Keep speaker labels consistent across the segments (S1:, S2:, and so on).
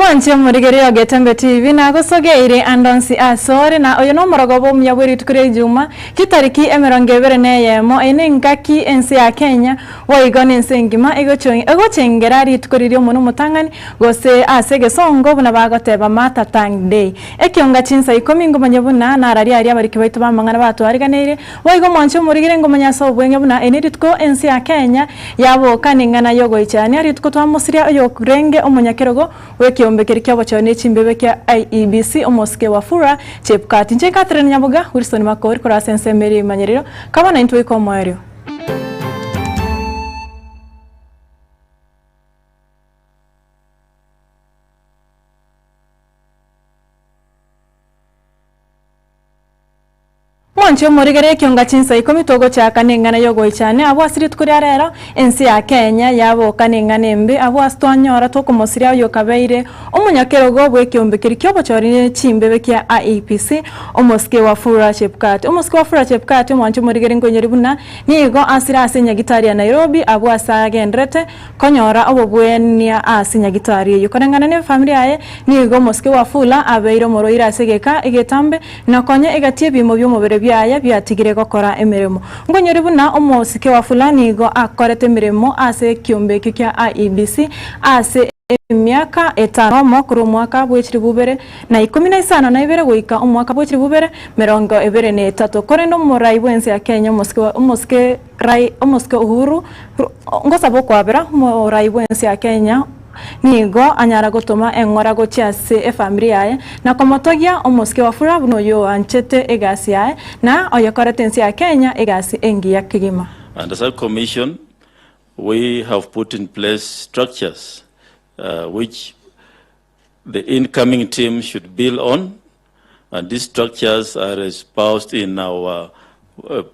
S1: Mwanche murigerio Getembe TV na gosogeire andonsi asore na oyo no morogobo myabwiri tukure juma kitariki emerongevere neyemo ene ngaki ensi ya Kenya waigone nsengima egochengera ritukuririo muno mutangani gose asege songo buna bagoteba mata tang day ekionga chinsa 10 ngomanyebuna na arari ari abariki baitu bamangana batu ariganire waigo mwanche murigire ngomanya so bwenge buna ene ritko ensi ya Kenya yabo kaningana yogo ichani aritko twamusiria oyo kurenge omunyakerogo kiyombekeri kyabo cyane cimbebe kya IEBC omoske wafura chepkati nje Catherine Nyabuga Wilson Makori kora sense meri manyerero kabana intwe ko moyo Mwanche murigere kyonga chinsa 10 togo cha kanengana yogo ichane abo asirit kuri rero ensi ya Kenya yabo kanengana embe abo astwanyora tokumosiria yo kabeire omunyakerogo bwe kyombekeri kyobo cyori chimbebe kya IEBC omoske wafura chepkati mwanche murigere ngonyeri buna nigo asira asenya gitari ya Nairobi abo asagendrete konyora obo bwenia asenya gitari yo kanengana ne familia ye nigo moske wafula abeiro moroira asegeka egetambe nakonye egatie bimo byomobere aya byatigire gukora emirimo ngonyori buna omosike wa fulani go akorete emirimo ase kyombeki kya IEBC ase emyaka 5 mokuru mwaka bwechiri bubere na 15 na ibere goika omwaka bwechiri bubere 23 korendo murai bwense ya Kenya omoske uhuru ngosabo kwabera murai bwense ya Kenya nigo anyara gotoma engora gochiase familia yae na komotogia omoske wafura buno yo anchete egasi yae na oyakoretensi ya Kenya egasi engi ya kigima.
S2: And as a commission we have put in place structures which the incoming team should build on, and these structures are espoused in our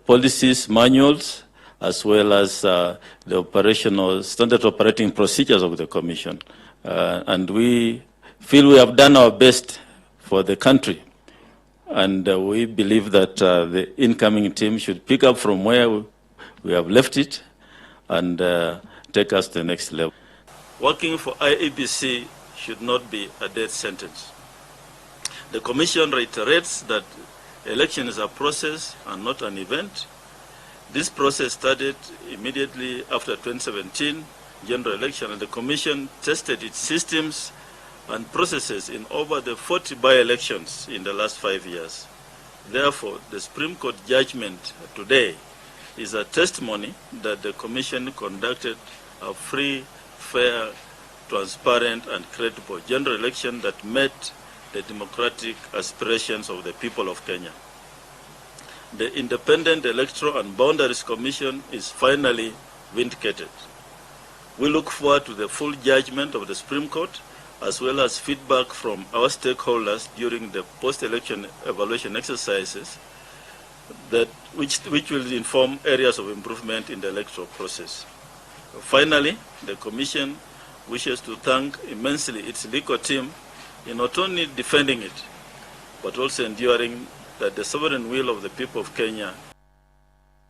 S2: policies manuals as well as the operational standard operating procedures of the commission. And we feel we have done our best for the country. And we believe that the incoming team should pick up from where we have left it and take us to the next level. Working for IEBC should not be a death sentence. The commission reiterates that election is a process and not an event. This process started immediately after 2017 general election, and the Commission tested its systems and processes in over the 40 by-elections in the last 5 years. Therefore, the Supreme Court judgment today is a testimony that the Commission conducted a free, fair, transparent, and credible general election that met the democratic aspirations of the people of Kenya. The Independent Electoral and Boundaries Commission is finally vindicated. We look forward to the full judgment of the Supreme Court as well as feedback from our stakeholders during the post-election evaluation exercises which will inform areas of improvement in the electoral process. Finally, the Commission wishes to thank immensely its legal team in not only defending it, but also enduring that the sovereign will of the people of Kenya.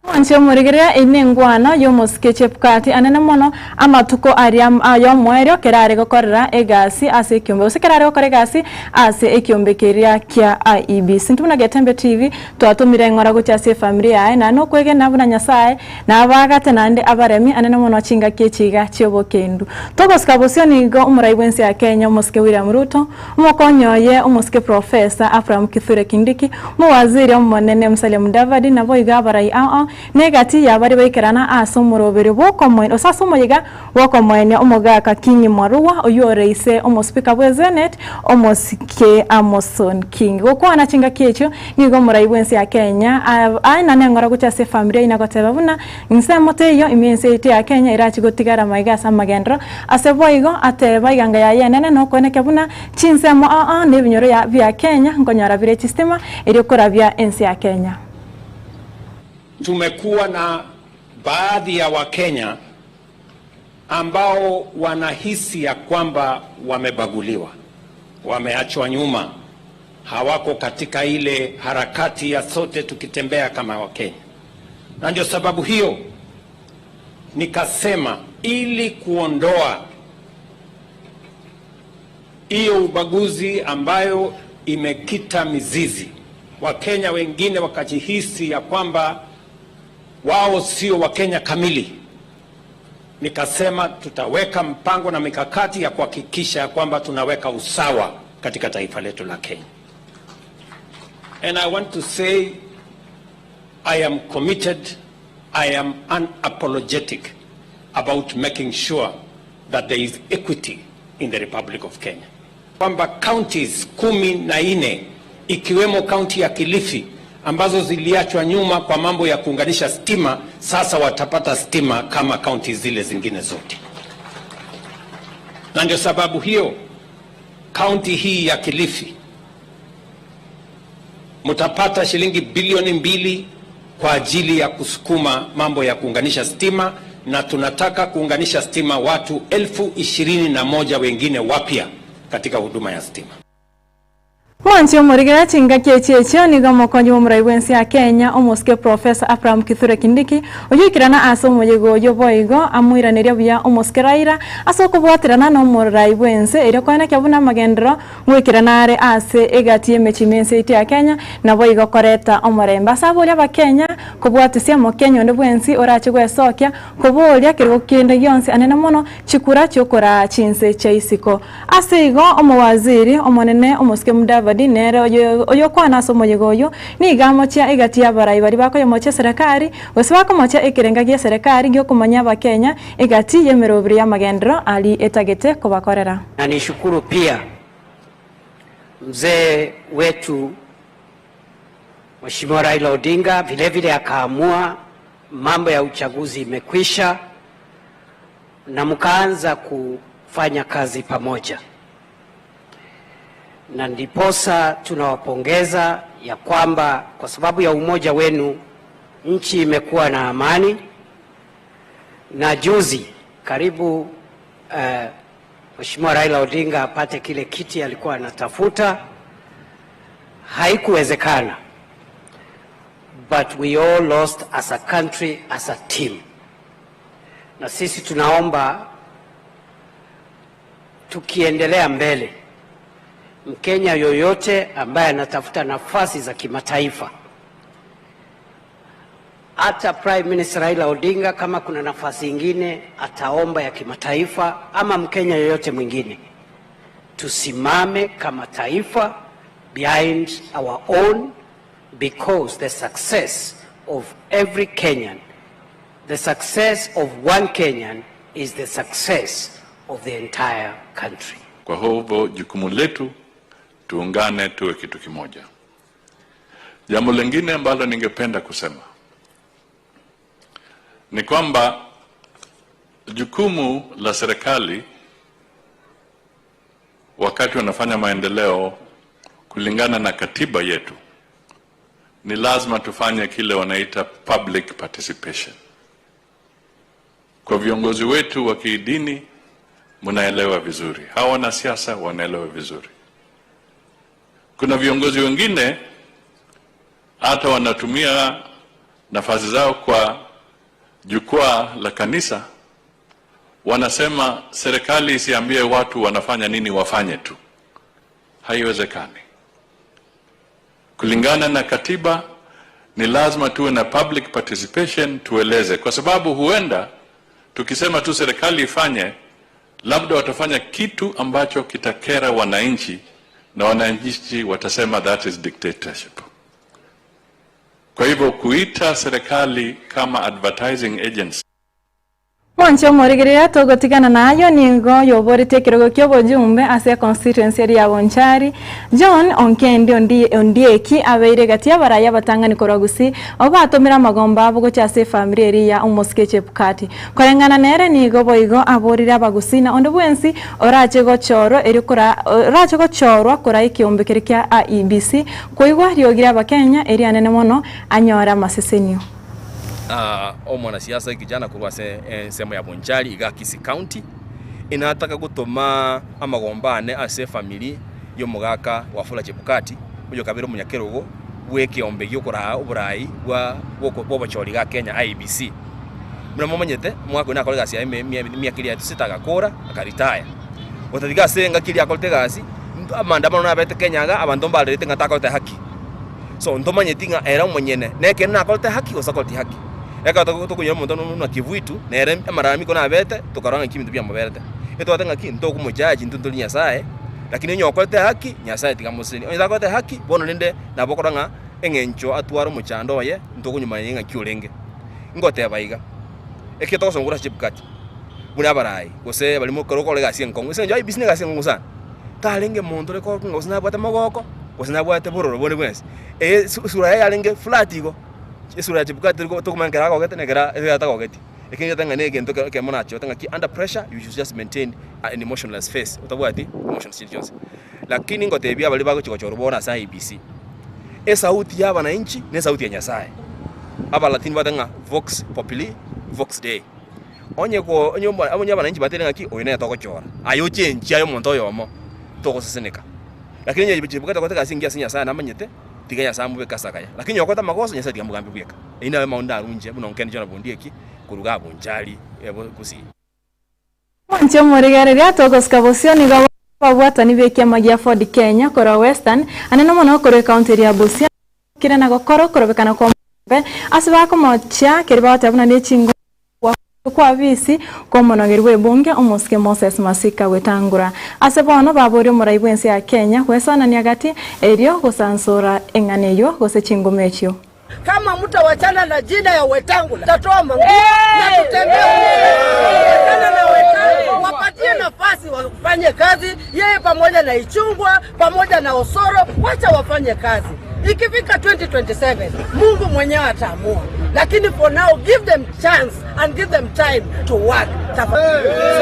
S1: Mwanche murigeria inengwana yo moske chepkati anene mono amatuko ariam ayo mwerio kerare gokorera egasi ase kyombe usekerare gokora egasi ase ekyombekeria kya IEBC ntuna Getembe TV twatumire ngora gochase familia yae na no kwege nabuna nyasaye na abagate nande abaremi anene mono chinga kyechiga cyobokendu togoska bosioni go umurai bwense ya Kenya moske William Ruto umukonyoye umuske Professor Abraham Kithure Kindiki muwaziri omonene Musalia Mudavadi na boiga barai negati yabari bayikerana asomorobere bokomwe osasomoyiga bokomwe omogaka Kingi Mwarua oyoreise omospika bwezenet omosike Amason King gokwana chinga kyecho nigo murai bwense ya Kenya aina nengora guchase familia inagoteba buna nsemote yo imiense ite ya Kenya irachi gotigara maiga samagendro aseboigo ateba iganga ya yenene no koneke buna chinsemo nebinyoro ya via Kenya ngonyara vile sistema irikora via ensi ya Kenya.
S3: Tumekuwa na baadhi ya Wakenya ambao wanahisi ya kwamba wamebaguliwa, wameachwa nyuma, hawako katika ile harakati ya sote tukitembea kama Wakenya. Na ndio sababu hiyo nikasema ili kuondoa hiyo ubaguzi ambayo imekita mizizi, Wakenya wengine wakajihisi ya kwamba wao sio Wakenya kamili. Nikasema tutaweka mpango na mikakati ya kuhakikisha ya kwamba tunaweka usawa katika taifa letu la Kenya. And I want to say I am committed, I am unapologetic about making sure that there is equity in the Republic of Kenya. Kwamba counties 14 ikiwemo county ya Kilifi ambazo ziliachwa nyuma kwa mambo ya kuunganisha stima, sasa watapata stima kama county zile zingine zote. Na ndio sababu hiyo county hii ya Kilifi mtapata shilingi bilioni 2 kwa ajili ya kusukuma mambo ya kuunganisha stima, na tunataka kuunganisha stima watu 21,000 wengine wapya katika huduma ya stima.
S1: Mwanchi omurigera chinga kyekyekyo niga omukonyi w'omurai bw'ensi ya Kenya omuske Professor Abraham Kithure Kindiki oyukirana ase omuyego oyo boigo amwiraneria buya omuske Raila ase okubwatirana n'omurai bw'ensi erio kwena kyabuna amagendero gwikirana are ase egati emechimensi ite ya Kenya na boigo koreta omurembe ase aboria abakenya kubwatisia omukenya onde bw'ensi orache gwesokia kuboria kirigo kinde gionsi anene mono chikura cyokora chinse chaisiko ase igo omowaziri omonene omuske Mudavadi nere oyo kwana ase omuyego oyo niga mochia egati y'abarai bari bakoyomochia serikali bose bakomochia ekirenga gia serikali gyokumanya abakenya egati yemerobiri y'amagendero ali etagete kubakorera.
S4: Na nishukuru pia mzee wetu Mheshimiwa Raila Odinga vile akaamua mambo ya uchaguzi imekwisha na mkaanza kufanya kazi pamoja, na ndiposa tunawapongeza ya kwamba kwa sababu ya umoja wenu nchi imekuwa na amani. Na juzi karibu Mheshimiwa Raila Odinga apate kile kiti alikuwa anatafuta, haikuwezekana, but we all lost as a country, as a team. Na sisi tunaomba tukiendelea mbele, Mkenya yoyote ambaye anatafuta nafasi za kimataifa, hata Prime Minister Raila Odinga kama kuna nafasi ingine ataomba ya kimataifa, ama Mkenya yoyote mwingine, tusimame kama taifa behind our own, because the success of every Kenyan, the success of one Kenyan is the success of the entire country.
S5: Kwa hivyo jukumu letu tuungane tuwe kitu kimoja. Jambo lingine ambalo ningependa kusema ni kwamba jukumu la serikali wakati wanafanya maendeleo kulingana na katiba yetu ni lazima tufanye kile wanaita public participation. Kwa viongozi wetu wa kidini mnaelewa vizuri, hawa wanasiasa wanaelewa vizuri. Kuna viongozi wengine hata wanatumia nafasi zao kwa jukwaa la kanisa, wanasema serikali isiambie watu wanafanya nini, wafanye tu. Haiwezekani. Kulingana na katiba ni lazima tuwe na public participation, tueleze, kwa sababu huenda tukisema tu serikali ifanye, labda watafanya kitu ambacho kitakera wananchi na wananchi watasema that is dictatorship. Kwa hivyo kuita serikali kama advertising agency.
S1: Mwanchi omurigiria togotigana nayo nigo yoborete kirogo ky'obojumbe ase constituency ya Bonchari John Onkendi Ondieki abeire gati y'abaraya batangani koragusi obatomera magomba abo gochase family eri ya omuske Chepukati korengana nere nigo boigo aborira abagusi na onde bwensi orache gochoro erikora orache gochorwa kora ikiombe kya IEBC koigwa riogira abakenya eri anene mono anyora masesenio.
S6: Omwana siasa kijana kurwa semo ya Bonchari igakisi county inataka gutuma amagombane ase family yo mugaka wa Fula Chepukati uyo kabiro munyakerogo weke ombe yokora oburai bwa bobachori ga Kenya IEBC muna momanyete mwako na kolega sia miakili ya sitaka kora akaritaya Otatiga senga kili akolte gasi amandamano na bete Kenyaga abantu mbalete ngatakolte haki. So ndomanye tinga era mwenyene neke na akolte haki osakolte haki. Eka tukunyo muntu na kivuitu na era amarami kona bete tukaranga kimintu bya mabete. Eto atanga ki ntoko mujaji ntuntuli nyasaye lakini nyokolte haki nyasaye tigamusini. Onza kolte haki bono ninde na bokoranga engencho atwaro muchando ye ntokunyuma yenga kyolenge. Ngote baiga. Eketo songura Chebukati. Buna barai gose balimo korokole gasi enkongo senjo ai business gasi enkongo sana talenge mondo le ko ngosina bwata mogoko gosina bwata bororo bone bwese sura ya lenge flat igo sura ya Chebukati ko to kumankera ko gete negera ya ta ko gete ekinga tanga ne gento ke monacho tanga ki under pressure you should just maintain an emotionless face utabwati emotional situations lakini ngote bia bali bako chikochoro bona sa IBC sauti ya wananchi ne sauti ya nyasaye aba latin batanga vox populi vox dei onye abananchi baterenga ki oyina toko chora ayo chenchi ayo monto yomo toko seseneka lakini nje Chebukati ko taka singia sinya sana amanyete tiganya samu be kasakaya lakini yokota makoso nyasa tigamugambe bweka ina we maunda runje buno nkeni jona bondieki kuruga bonjali ebo kusi
S1: Wanche morigare ria toko skabosioni ga babwatani bekia magia Ford Kenya kora Western aneno mono kore county ya Busia kirana gokoro korobekana kwa asibako mocha kiribata buna ne chingo kwa visi kwa monogirwe bunge omuske Moses Masika wetangura asebono babori muraibwense ya Kenya kwesana ni agati erio kusansura enganeyo gose chingomechio
S7: kama mtawachana na jina ya Wetangula tatoa mangu na tutembea na Wetangula wapatie nafasi wafanye kazi yeye pamoja na Ichungwa pamoja na Osoro wacha wafanye kazi ikifika 2027 Mungu mwenyewe ataamua lakini for now give them chance and give them time to work.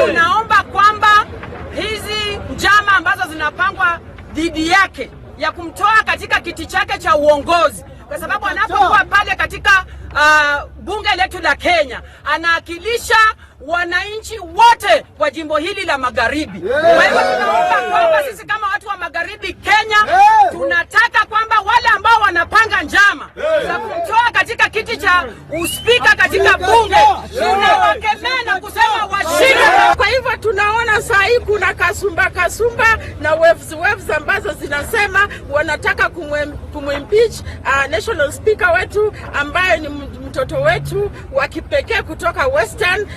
S8: Tunaomba kwamba hizi njama ambazo zinapangwa dhidi yake ya kumtoa katika kiti chake cha uongozi kwa sababu anapokuwa pale katika bunge letu la Kenya anawakilisha wananchi wote wa jimbo hili la Magharibi. Kwa hivyo tunaomba kwamba sisi kama watu wa Magharibi Kenya tunataka kwamba wale ambao wanapanga njama za kumtoa katika kiti cha uspika katika bunge tunawakemea na kusema washinde.
S7: Kwa hivyo tunaona saa hii kuna kasumba na waves ambazo zinasema wanataka kumimpeach national speaker wetu ambaye ni mtoto wetu wa kipekee kutoka Western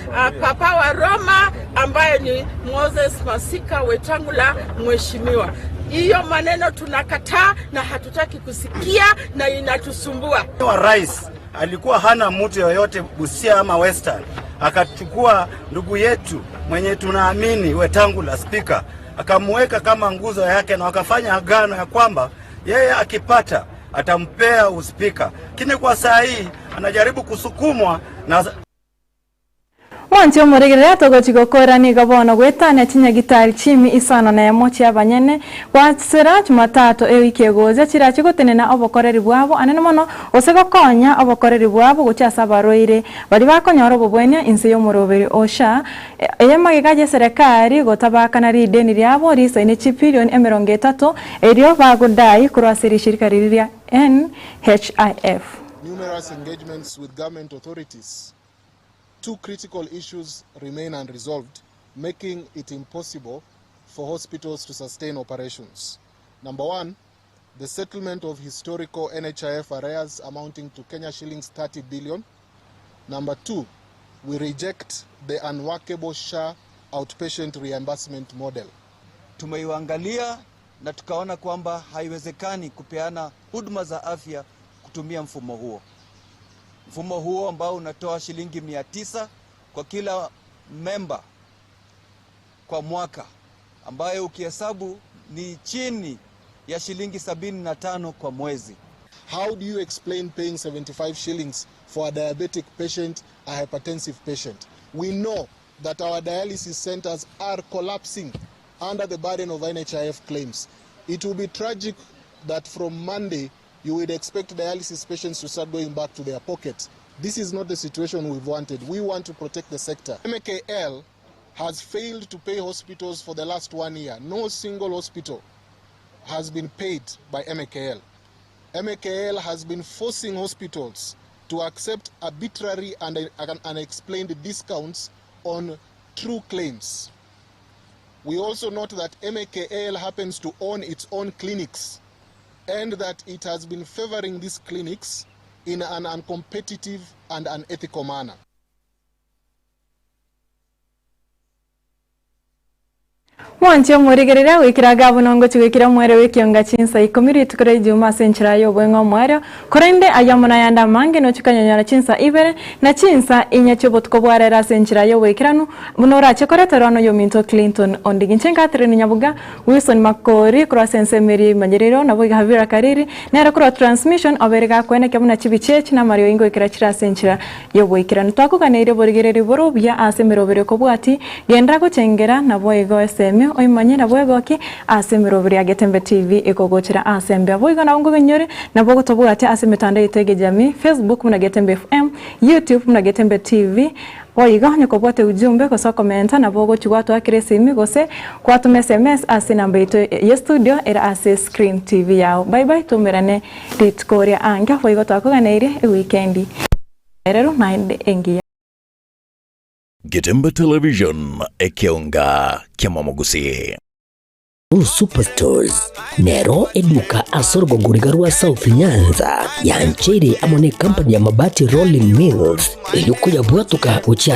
S7: Papa wa Roma ambaye ni Moses Masika Wetangula mheshimiwa. Hiyo maneno tunakataa na hatutaki kusikia na inatusumbua.
S9: Rais alikuwa hana mtu yoyote Busia ama Western, akachukua ndugu yetu mwenye tunaamini Wetangula speaker akamweka kama nguzo yake na wakafanya agano ya kwamba yeye akipata atampea uspika. Kine kwa saa hii anajaribu kusukumwa na
S1: Wanche muregerera togo chigokora ni gabono gwetane chinya gitari chimi isano na yamochi abanyene kwatsira Jumatatu ewiki egoze chira chigotenena obokoreri bwabo anene mono osegokonya obokoreri bwabo gochasa baroire bali bakonyora obobwenya inse yo muroberi osha eyamagigaje serikali gotabakana rideni ryabo risa ine chipilioni 30 erio bagodai kurasiri shirika riria NHIF.
S10: Numerous engagements with government authorities. Two critical issues remain unresolved, making it impossible for hospitals to sustain operations. Number one, the settlement of historical NHIF arrears amounting to Kenya shillings 30 billion. Number two, we reject the unworkable SHA outpatient reimbursement model.
S11: Tumeiangalia na tukaona kwamba haiwezekani kupeana huduma za afya kutumia mfumo huo. Mfumo huo ambao unatoa shilingi 900 kwa kila member kwa mwaka, ambayo ukihesabu ni chini ya shilingi 75 kwa mwezi.
S10: How do you explain paying 75 shillings for a diabetic patient, a hypertensive patient? We know that our dialysis centers are collapsing under the burden of NHIF claims. It will be tragic that from Monday you would expect dialysis patients to start going back to their pockets. This is not the situation we've wanted. We want to protect the sector. MKL has failed to pay hospitals for the last 1 year. No single hospital has been paid by MKL. MKL has been forcing hospitals to accept arbitrary and unexplained discounts on true claims. We also note that MAKL happens to own its own clinics and that it has been favoring these clinics in an uncompetitive and unethical manner.
S1: Mwancho murigerera wikiraga bunongo chigikira mwere wikionga chinsa ikomiri tukore juma senchira yo bwengo mwere korende ayamuna yanda mange no chukanyanya chinsa ibere na chinsa inyachobo tukobwarera senchira yo wikiranu munora chekoreterano yo Minto Clinton ondiginchenga treni nyabuga Wilson Makori kura sensemeri manjerero na boiga Havira Kariri nera kura transmission oberega kwene kemuna chibichechi na Mario Ingo ikirachira senchira yo wikiranu twakuganire burigereri borobya asemero bere kobwati gendra go chengera na boigo SM oimanyira bwegoki asemero buri agetembe TV ikogochira asembe aboiga na ngo benyore na bogo tobwate asemetanda itege jami Facebook muna Getembe FM, YouTube muna Getembe TV. Oiga nyoko bote ujumbe kwa so komenta na bogo chugwatu akiresi gose kwa tume SMS ase namba ito ya studio era ase Screen TV yao. Bye bye tumerane ritkoria anga oiga twakuganire weekendi. Erero naende engia.
S12: Getembe Television ekionga kiamamogusi.
S13: Superstores nero eduka asorgo gurigarua South Nyanza ya nchiri amone company ya mabati Rolling Mills yuko ya buatuka uchia